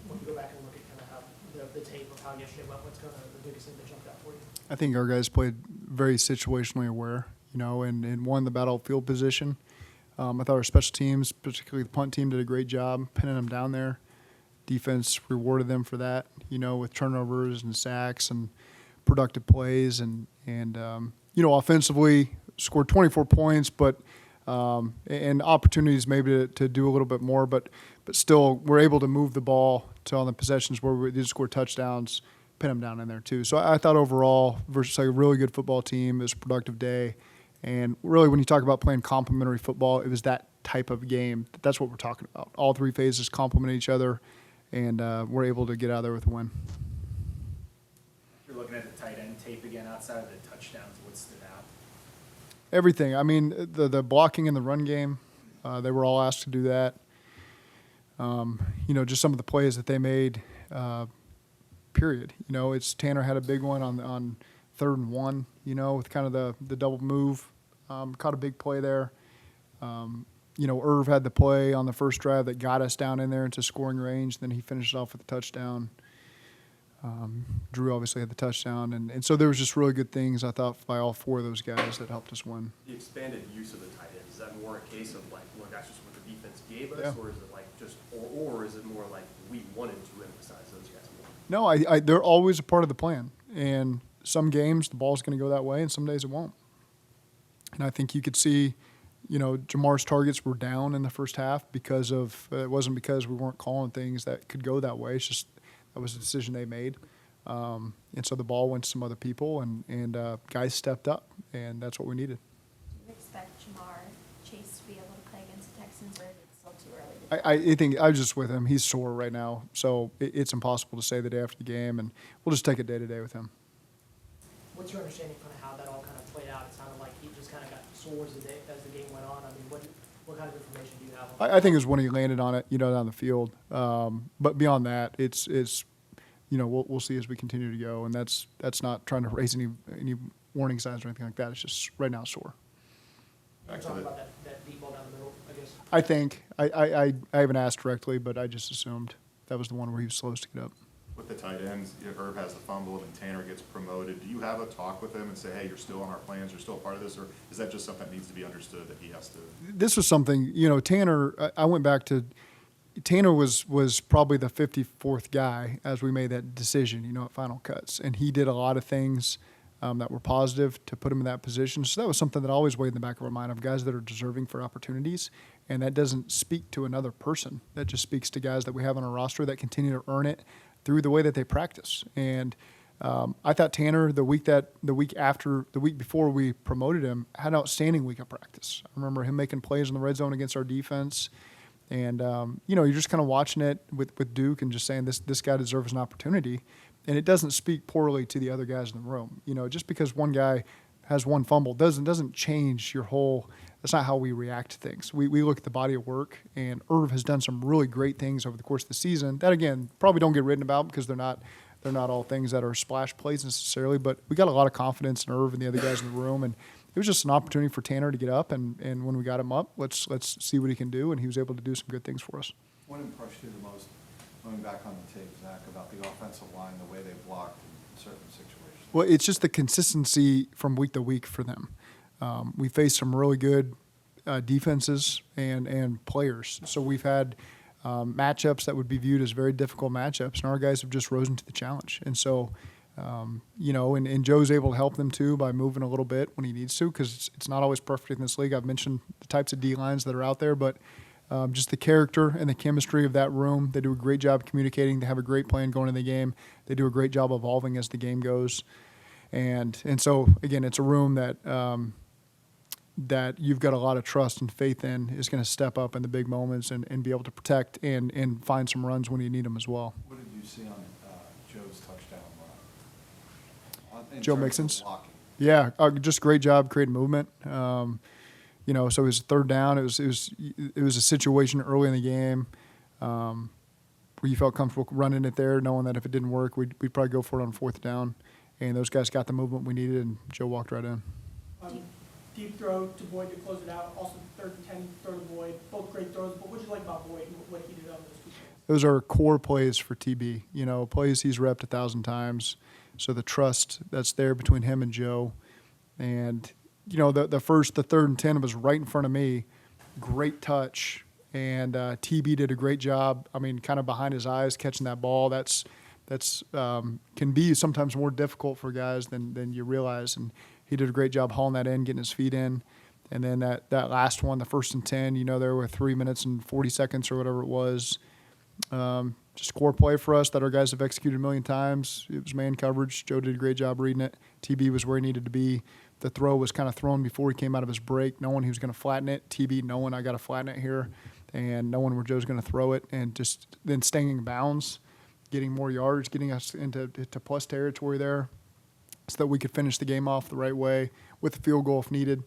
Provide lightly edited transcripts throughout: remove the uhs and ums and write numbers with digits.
when you go back and look at kind of how the tape of how yesterday went, what's kind of the biggest thing that jumped out for you? I think our guys played very situationally aware, and won the battlefield position. I thought our special teams, particularly the punt team, did a great job pinning them down there. Defense rewarded them for that, with turnovers and sacks and productive plays. And offensively scored 24 points, but and opportunities maybe to do a little bit more, but still we're able to move the ball to on the possessions where we did score touchdowns, pin them down in there too. So I thought overall, versus a really good football team, it was a productive day. And really, when you talk about playing complementary football, it was that type of game. That's what we're talking about. All three phases complement each other, and we're able to get out of there with a win. You're looking at the tight end tape again outside of the touchdowns. What stood out? Everything. I mean, the blocking in the run game, they were all asked to do that. Just some of the plays that they made, period. It's Tanner had a big one on 3rd and 1, with kind of the double move. Caught a big play there. Irv had the play on the first drive that got us down in there into scoring range. Then he finished off with a touchdown. Drew obviously had the touchdown. And so there was just really good things, I thought, by all four of those guys that helped us win. The expanded use of the tight end, is that more a case of like, look, that's just what the defense gave us, Yeah. or is it like just, or is it more like we wanted to emphasize those guys more? No, they're always a part of the plan. And some games the ball's going to go that way, and some days it won't. And I think you could see, Jamar's targets were down in the first half because of it wasn't because we weren't calling things that could go that way. It's just that was a decision they made. And so the ball went to some other people, and guys stepped up, and that's what we needed. Do you expect Jamar Chase to be able to play against the Texans, or is it still too early to I think I was just with him. He's sore right now, so it's impossible to say the day after the game, and we'll just take it day to day with him. What's your understanding of kind of how that all kind of played out? It sounded like he just kind of got sore as the game went on. I mean, what kind of information do you have on that? I think it was when he landed on it, down the field. But beyond that, it's we'll see as we continue to go, and that's not trying to raise any warning signs or anything like that. It's just right now sore. You're talking about that deep ball down the middle, I guess. I think I haven't asked directly, but I just assumed that was the one where he was slowest to get up. With the tight ends, Herb has the fumble and Tanner gets promoted. Do you have a talk with him and say, hey, you're still on our plans, you're still a part of this, or is that just something that needs to be understood that he has to? This was something, Tanner, I went back to, Tanner was probably the 54th guy as we made that decision, at Final Cuts. And he did a lot of things that were positive to put him in that position. So that was something that always weighed in the back of our mind of guys that are deserving for opportunities. And that doesn't speak to another person. That just speaks to guys that we have on our roster that continue to earn it through the way that they practice. And I thought Tanner, the week before we promoted him, had an outstanding week of practice. I remember him making plays in the red zone against our defense. And, you're just kind of watching it with Duke and just saying this guy deserves an opportunity. And it doesn't speak poorly to the other guys in the room. Just because one guy has one fumble doesn't change your whole – that's not how we react to things. We look at the body of work, and Irv has done some really great things over the course of the season that, again, probably don't get written about because they're not all things that are splash plays necessarily. But we got a lot of confidence in Irv and the other guys in the room, and it was just an opportunity for Tanner to get up. And when we got him up, let's see what he can do, and he was able to do some good things for us. What impressed you the most, going back on the tape, Zach, about the offensive line, the way they blocked in certain situations? Well, it's just the consistency from week to week for them. We faced some really good defenses and players. So we've had matchups that would be viewed as very difficult matchups, and our guys have just risen to the challenge. And so, and Joe's able to help them too by moving a little bit when he needs to, because it's not always perfect in this league. I've mentioned the types of D-lines that are out there, but just the character and the chemistry of that room. They do a great job communicating. They have a great plan going into the game. They do a great job evolving as the game goes. And so, again, it's a room that you've got a lot of trust and faith in is going to step up in the big moments and be able to protect and find some runs when you need them as well. What did you see on Joe's touchdown run? Joe Mixon's? Yeah, just great job creating movement. So it was 3rd down. It was a situation early in the game where you felt comfortable running it there, knowing that if it didn't work, we'd probably go for it on 4th down. And those guys got the movement we needed, and Joe walked right in. Deep throw to Boyd to close it out. Also 3rd and 10 throw to Boyd. Both great throws. But what did you like about Boyd and what he did on those 2 plays? those are core plays for TB. You know, plays he's repped 1,000 times. So the trust that's there between him and Joe, and you know the third and 10 was right in front of me, great touch, and TB did a great job. I mean, kind of behind his eyes catching that ball. That's can be sometimes more difficult for guys than you realize, and he did a great job hauling that in, getting his feet in. And then that last one, the 1st and 10, you know, there were 3 minutes and 40 seconds or whatever it was. Just core play for us that our guys have executed a million times. It was man coverage. Joe did a great job reading it. TB was where he needed to be. The throw was kind of thrown before he came out of his break, knowing he was going to flatten it. TB knowing I got to flatten it here, and knowing where Joe's going to throw it, and just then staying in bounds, getting more yards, getting us into plus territory there, so that we could finish the game off the right way with a field goal if needed.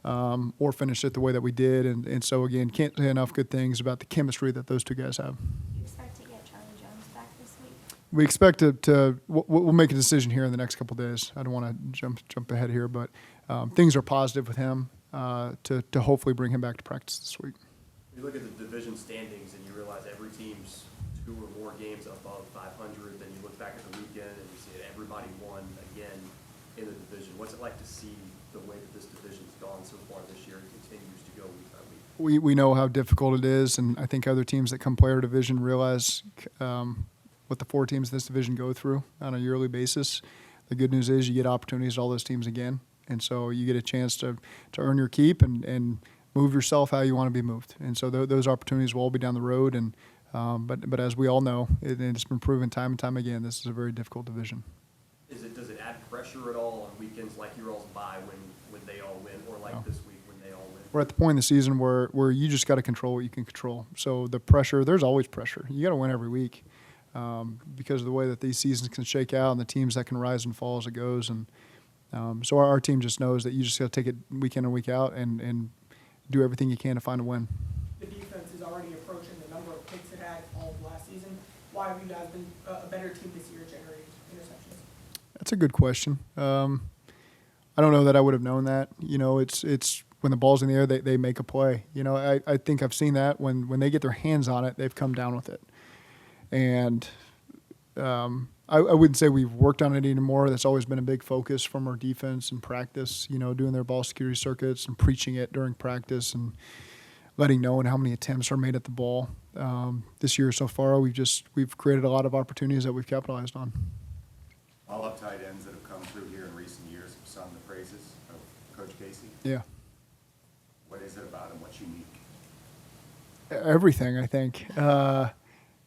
Or finish it the way that we did. And so, again, can't say enough good things about the chemistry that those two guys have. Do you expect to get Charlie Jones back this week? We expect we'll make a decision here in the next couple of days. I don't want to jump ahead here, but things are positive with him to hopefully bring him back to practice this week. You look at the division standings and you realize every team's 2 or more games above 500, then you look back at the weekend and you see that everybody won again in the division. What's it like to see the way that this division's gone so far this year and continues to go week by week? We know how difficult it is, and I think other teams that come play our division realize what the 4 teams in this division go through on a yearly basis. The good news is you get opportunities to all those teams again, and so you get a chance to earn your keep and move yourself how you want to be moved. And so those opportunities will all be down the road. And but as we all know, it's been proven time and time again, this is a very difficult division. Does it add pressure at all on weekends like your all's bye when they all win, or like this week when they all win? We're at the point in the season where you just got to control what you can control. So the pressure, there's always pressure. You got to win every week because of the way that these seasons can shake out and the teams that can rise and fall as it goes. And so our team just knows that you just got to take it week in and week out and do everything you can to find a win. The defense is already approaching the number of picks it had all of last season. Why have you guys been a better team this year generating interceptions? That's a good question. I don't know that I would have known that. You know, it's when the ball's in the air, they make a play. You know, I think I've seen that when they get their hands on it, they've come down with it. And I wouldn't say we've worked on it anymore. That's always been a big focus from our defense and practice, you know, doing their ball security circuits and preaching it during practice and letting know how many attempts are made at the ball. This year so far, we've created a lot of opportunities that we've capitalized on. All up tight ends that have come through here in recent years have sung the praises of Coach Casey. Yeah. What is it about him? What's unique? Everything, I think.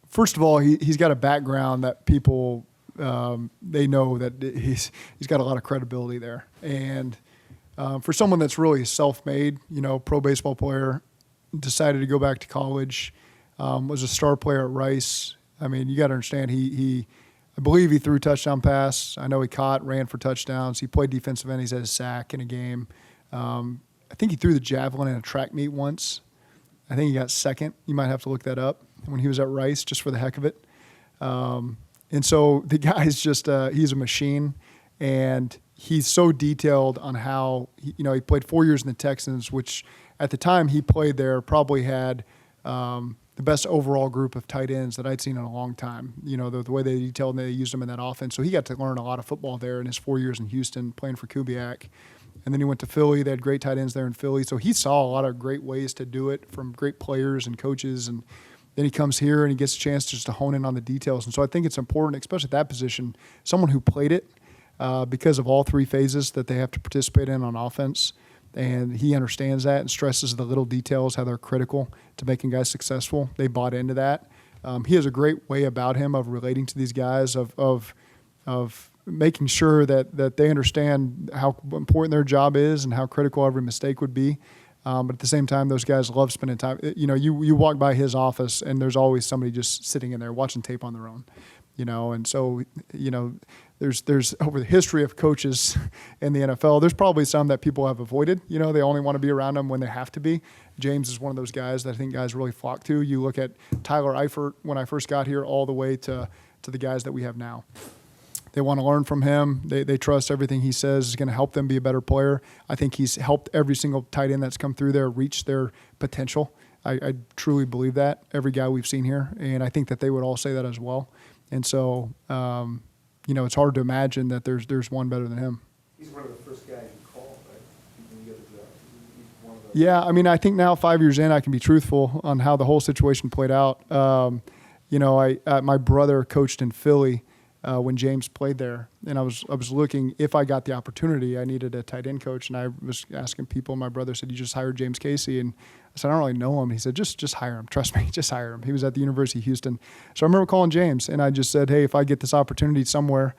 First of all, he's got a background that people they know that he's got a lot of credibility there. And for someone that's really self-made, you know, pro baseball player, decided to go back to college, was a star player at Rice. I mean, you got to understand I believe he threw a touchdown pass. I know he ran for touchdowns. He played defensive end. He's had a sack in a game. I think he threw the javelin in a track meet once. I think he got second. You might have to look that up when he was at Rice, just for the heck of it. And so the guy's just he's a machine, and he's so detailed on how he played 4 years in the Texans, which at the time he played there probably had the best overall group of tight ends that I'd seen in a long time. You know, the way they detailed and they used them in that offense. So he got to learn a lot of football there in his 4 years in Houston playing for Kubiak. And then he went to Philly. They had great tight ends there in Philly. So he saw a lot of great ways to do it from great players and coaches. And then he comes here and he gets a chance just to hone in on the details. And so I think it's important, especially at that position, someone who played it because of all 3 phases that they have to participate in on offense. And he understands that and stresses the little details, how they're critical to making guys successful. They bought into that. He has a great way about him of relating to these guys, of making sure that they understand how important their job is and how critical every mistake would be. But at the same time, those guys love spending time. You know, you walk by his office and there's always somebody just sitting in there watching tape on their own. You know, and so, you know, there's over the history of coaches in the NFL, there's probably some that people have avoided. You know, they only want to be around them when they have to be. James is one of those guys that I think guys really flock to. You look at Tyler Eifert when I first got here all the way to the guys that we have now. They want to learn from him. They trust everything he says is going to help them be a better player. I think he's helped every single tight end that's come through there reach their potential. I truly believe that, every guy we've seen here, and I think that they would all say that as well. And so, it's hard to imagine that there's one better than him. He's one of the first guys you call, right? When you get a job. He's one of the. Yeah, I mean, I think now 5 years in, I can be truthful on how the whole situation played out. My brother coached in Philly when James played there, and I was looking, if I got the opportunity, I needed a tight end coach, and I was asking people. My brother said, "You just hired James Casey," and I said, "I don't really know him." He said, "Just hire him. Trust me, just hire him." He was at the University of Houston, so I remember calling James, and I just said, "Hey, if I get this opportunity somewhere,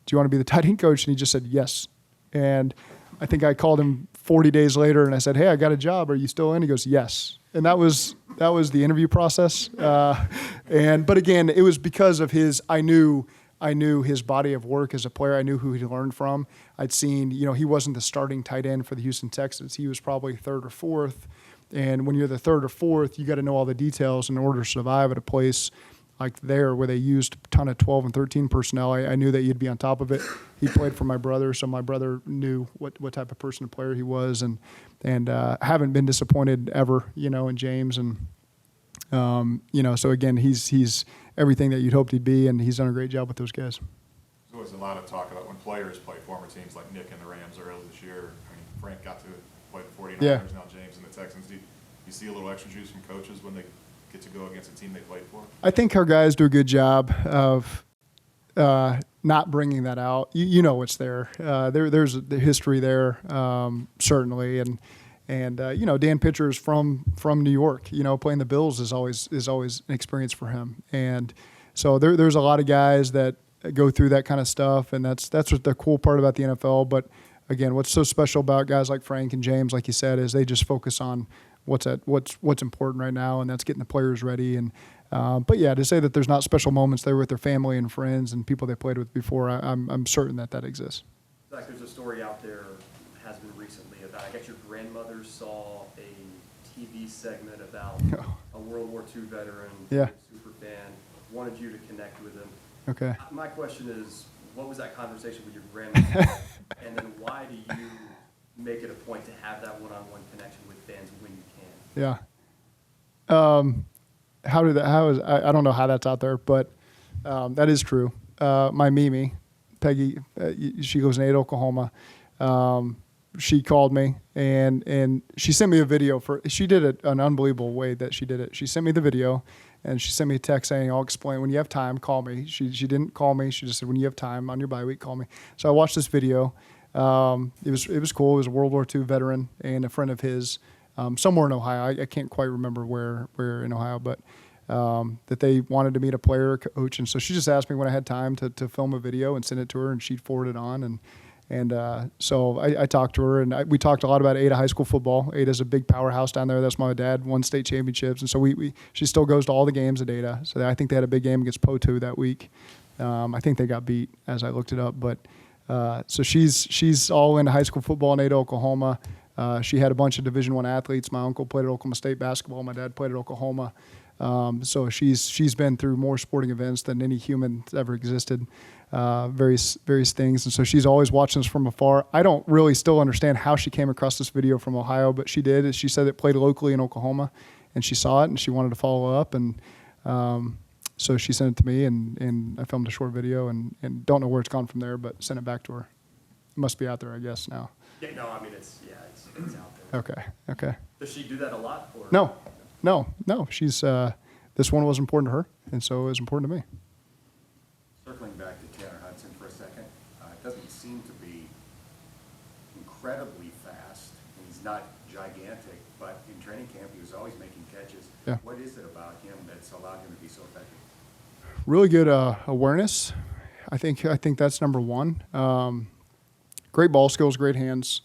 do you want to be the tight end coach?" And he just said, "Yes." And I think I called him 40 days later, and I said, "Hey, I got a job. Are you still in?" He goes, "Yes." And that was the interview process. But again, it was because of I knew his body of work as a player. I knew who he learned from. I'd seen, he wasn't the starting tight end for the Houston Texans. He was probably third or fourth. And when you're the third or fourth, you got to know all the details in order to survive at a place like there where they used a ton of 12 and 13 personnel. I knew that you'd be on top of it. He played for my brother, so my brother knew what type of person and player he was, and haven't been disappointed ever, in James. And so again, he's everything that you'd hoped he'd be, and he's done a great job with those guys. There's always a lot of talk about when players play former teams like Nick and the Rams early this year. I mean, Frank got to play the 49ers, Yeah. now James and the Texans. Do you see a little extra juice from coaches when they get to go against a team they played for? I think our guys do a good job of not bringing that out. You know it's there. There's the history there, certainly, and Dan Pitcher is from New York. Playing the Bills is always an experience for him, and so there's a lot of guys that go through that kind of stuff, and that's what the cool part about the NFL. But again, what's so special about guys like Frank and James, like you said, is they just focus on what's important right now, and that's getting the players ready. And but yeah, to say that there's not special moments there with their family and friends and people they played with before, I'm certain that exists. Zac, there's a story out there, has been recently, about, I guess your grandmother saw a TV segment about a World War II veteran, Yeah. super fan, wanted you to connect with him. Okay. My question is, what was that conversation with your grandmother? And then why do you make it a point to have that one-on-one connection with fans when you can? Yeah. I don't know how that's out there, but that is true. My Mimi, Peggy, she lives in Ada, Oklahoma. She called me and she sent me a video she did it an unbelievable way that she did it. She sent me the video and she sent me a text saying, "I'll explain. When you have time, call me." She didn't call me. She just said, "When you have time on your bye week, call me." So I watched this video. It was cool. It was a World War II veteran and a friend of his, somewhere in Ohio. I can't quite remember where in Ohio, but that they wanted to meet a player or coach. And so she just asked me when I had time to film a video and send it to her, and she'd forward it on. So I talked to her, and we talked a lot about Ada high school football. Ada's a big powerhouse down there. That's my dad, won state championships. And so she still goes to all the games at Ada. So I think they had a big game against Potu that week. I think they got beat as I looked it up, but so she's all into high school football in Ada, Oklahoma. She had a bunch of Division I athletes. My uncle played at Oklahoma State basketball. My dad played at Oklahoma. So she's been through more sporting events than any human that's ever existed, various things. And so she's always watching us from afar. I don't really still understand how she came across this video from Ohio, but she did. She said it played locally in Oklahoma, and she saw it, and she wanted to follow up. And so she sent it to me, and I filmed a short video, and don't know where it's gone from there, but sent it back to her. It must be out there, I guess, now. Yeah, no, I mean, it's out there. Okay. Does she do that a lot? Or? No. She's this one was important to her, and so it was important to me. Circling back to Tanner Hudson for a second, it doesn't seem to be incredibly fast. He's not gigantic, but in training camp he was always making catches. Yeah. What is it about him that's allowed him to be so effective? Really good awareness. I think that's number one. Great ball skills, great hands.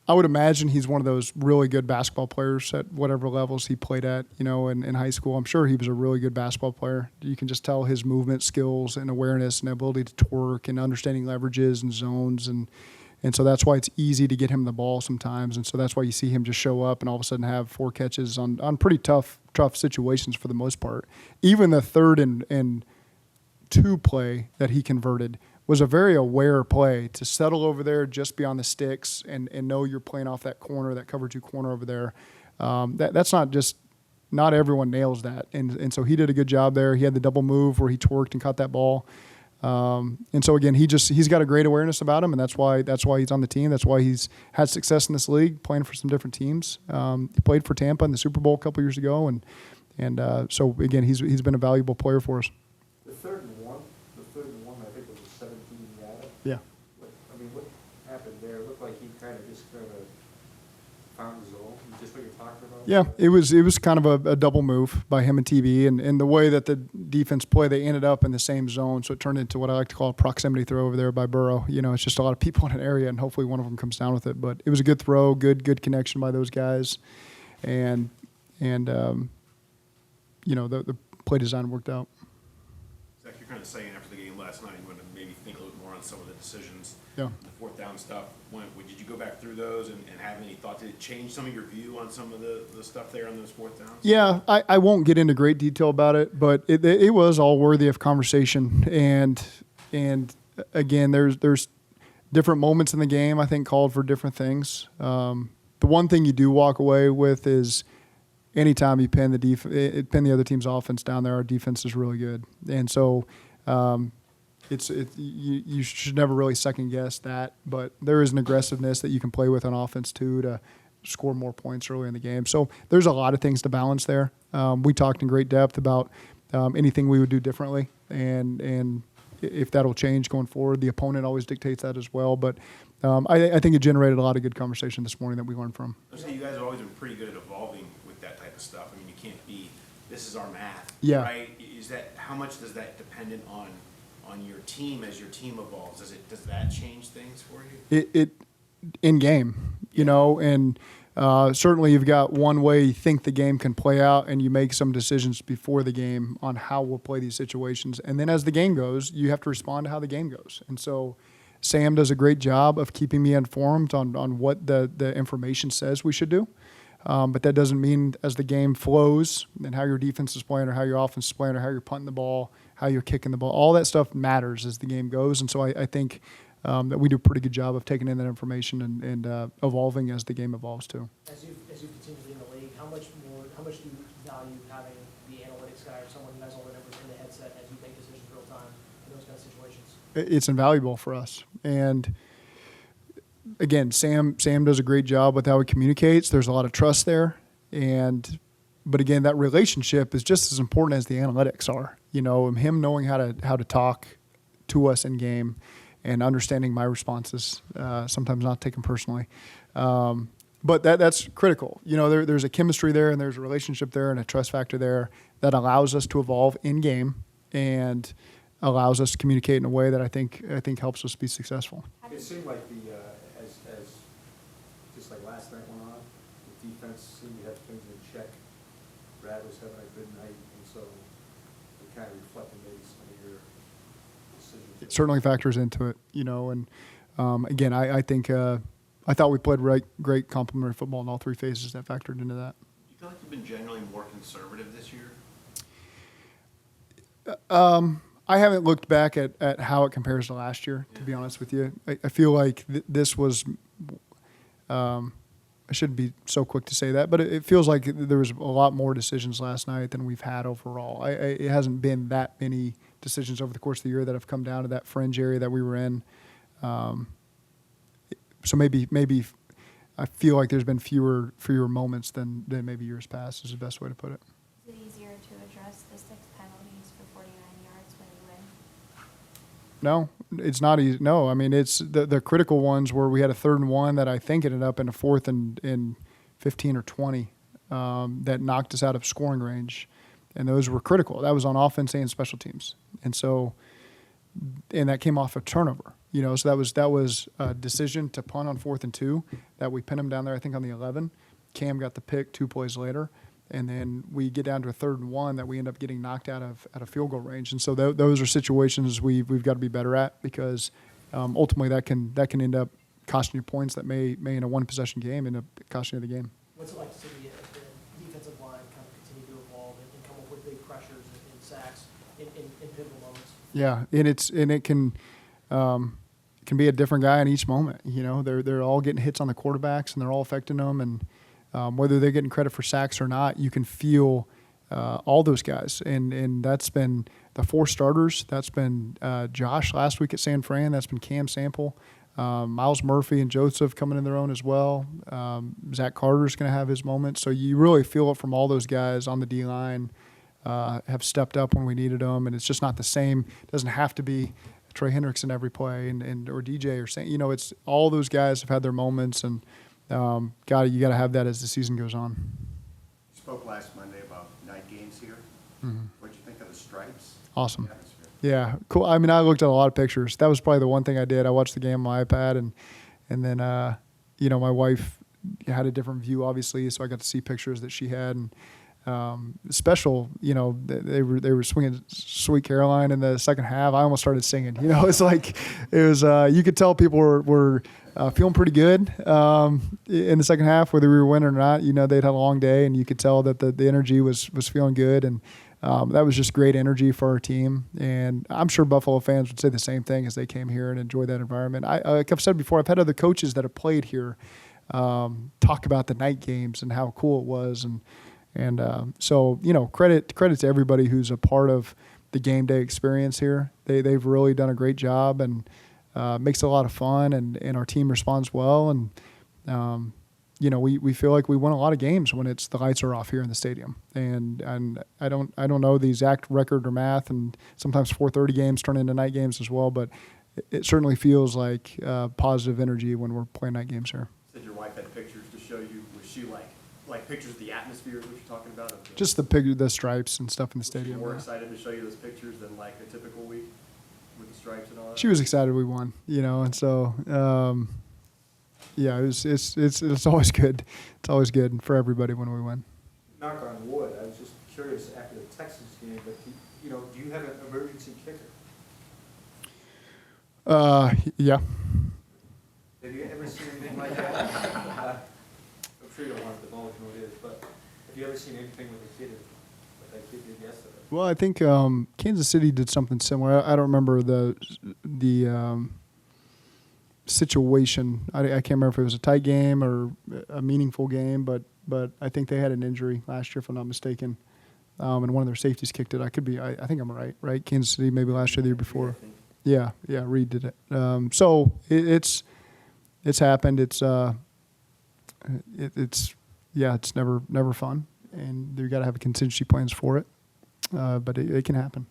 I would imagine he's one of those really good basketball players at whatever levels he played at, in high school. I'm sure he was a really good basketball player. You can just tell his movement skills and awareness and ability to twerk and understanding leverages and zones. And so that's why it's easy to get him the ball sometimes. And so that's why you see him just show up and all of a sudden have 4 catches on pretty tough situations for the most part. Even the 3rd and 2 play that he converted was a very aware play to settle over there just beyond the sticks and know you're playing off that corner, that cover 2 corner over there. That's not just not everyone nails that. And so he did a good job there. He had the double move where he twerked and caught that ball. And so again, he's got a great awareness about him, and that's why he's on the team. That's why he's had success in this league, playing for some different teams. He played for Tampa in the Super Bowl a couple years ago, and so again, he's been a valuable player for us. The third and one, I think was a 17-yard. Yeah. What happened there? It looked like he kind of found his zone, just what you're talking about? Yeah, it was kind of a double move by him and TB, and the way that the defense played, they ended up in the same zone, so it turned into what I like to call a proximity throw over there by Burrow. It's just a lot of people in an area, and hopefully one of them comes down with it. But it was a good throw, good connection by those guys, and the play design worked out. Zach, you're kind of saying after the game last night, you want to maybe think a little more on some of the decisions. Yeah. The fourth down stuff. Did you go back through those and have any thought? Did it change some of your view on some of the stuff there on those fourth downs? Yeah, I won't get into great detail about it, but it was all worthy of conversation. And again, there's different moments in the game I think called for different things. The one thing you do walk away with is anytime you pin the other team's offense down there, our defense is really good. And so you should never really second guess that, but there is an aggressiveness that you can play with on offense too to score more points early in the game. So there's a lot of things to balance there. We talked in great depth about anything we would do differently, and if that'll change going forward. The opponent always dictates that as well, but I think it generated a lot of good conversation this morning that we learned from. I say you guys have always been pretty good at evolving with that type of stuff. I mean, you can't be, this is our math, Yeah. right? How much does that dependent on your team as your team evolves? Does that change things for you? It in game, and certainly you've got one way you think the game can play out, and you make some decisions before the game on how we'll play these situations. And then as the game goes, you have to respond to how the game goes. And so Sam does a great job of keeping me informed on what the information says we should do. But that doesn't mean as the game flows and how your defense is playing or how your offense is playing or how you're punting the ball, how you're kicking the ball, all that stuff matters as the game goes. And so I think that we do a pretty good job of taking in that information and evolving as the game evolves too. As you continue to be in the league, how much do you value having the analytics guy or someone who has all the numbers in the headset as you make decisions real time in those kind of situations? It's invaluable for us. And again, Sam does a great job with how he communicates. There's a lot of trust there, but again, that relationship is just as important as the analytics are. Him knowing how to talk to us in game and understanding my responses, sometimes not taken personally. But that's critical. There's a chemistry there, and there's a relationship there, and a trust factor there that allows us to evolve in game and allows us to communicate in a way that I think helps us be successful. It seemed like as just like last night went on, the defense seemed to have things in check. Brad was having a good night, and so it kind of reflected maybe some of your decisions. It certainly factors into it, and again, I think I thought we played great complementary football in all three phases that factored into that. Do you feel like you've been generally more conservative this year? I haven't looked back at how it compares to last year, to be honest with you. I feel like this was, I shouldn't be so quick to say that, but it feels like there was a lot more decisions last night than we've had overall. It hasn't been that many decisions over the course of the year that have come down to that fringe area that we were in. So maybe I feel like there's been fewer moments than maybe years past is the best way to put it. Is it easier to address the 6 penalties for 49 yards when you win? No, it's not easy. No, I mean, it's the critical ones where we had a 3rd and 1 that I think ended up in a 4th and 15 or 20 that knocked us out of scoring range. And those were critical. That was on offense and special teams. And that came off a turnover. So that was a decision to punt on 4th and 2 that we pinned him down there, I think, on the 11. Cam got the pick 2 plays later. And then we get down to a 3rd and 1 that we end up getting knocked out of at a field goal range. And so those are situations we've got to be better at because ultimately that can end up costing you points that may in a 1-possession game end up costing you the game. What's it like to see the defensive line kind of continue to evolve and come up with big pressures and sacks in pivotal moments? Yeah, and it can be a different guy in each moment. They're all getting hits on the quarterbacks and they're all affecting them. And whether they're getting credit for sacks or not, you can feel all those guys. And that's been the 4 starters. That's been Josh last week at San Fran. That's been Cam Sample. Miles Murphy and Joseph coming in their own as well. Zach Carter's going to have his moment. So you really feel it from all those guys on the D-line have stepped up when we needed them. And it's just not the same. It doesn't have to be Trey Hendrickson every play and or DJ or saying, it's all those guys have had their moments. And you got to have that as the season goes on. You spoke last Monday about night games here. Mm-hmm. What'd you think of the stripes? Awesome. The atmosphere? Yeah, cool. I mean, I looked at a lot of pictures. That was probably the one thing I did. I watched the game on my iPad, and then my wife had a different view, obviously, so I got to see pictures that she had. And special, they were swinging Sweet Caroline in the second half. I almost started singing. It's like it was. You could tell people were feeling pretty good in the second half, whether we were winning or not. They'd had a long day, and you could tell that the energy was feeling good, and that was just great energy for our team. And I'm sure Buffalo fans would say the same thing as they came here and enjoyed that environment. Like I've said before, I've had other coaches that have played here talk about the night games and how cool it was, and so credit to everybody who's a part of the game day experience here. They've really done a great job, and makes it a lot of fun, and our team responds well, and we feel like we win a lot of games when the lights are off here in the stadium. And I don't know the exact record or math, and sometimes 4:30 games turn into night games as well, but it certainly feels like positive energy when we're playing night games here. Said your wife had pictures to show you. Was she like pictures of the atmosphere is what you're talking about? Just the stripes and stuff in the stadium. More excited to show you those pictures than like a typical week with the stripes and all that? She was excited we won, and so yeah, it's always good. It's always good for everybody when we win. Knock on wood, I was just curious after the Texas game, but do you have an emergency kicker? Yeah. Have you ever seen anything like that? I'm sure you don't want to divulge who it is, but have you ever seen anything with a kid like that kid did yesterday? Well, I think Kansas City did something similar. I don't remember the situation. I can't remember if it was a tight game or a meaningful game, but I think they had an injury last year, if I'm not mistaken, and one of their safeties kicked it. I could be. I think I'm right? Kansas City, maybe last year, the year before. Yeah, Reed did it. So it's happened. It's never fun, and you got to have contingency plans for it. But it can happen.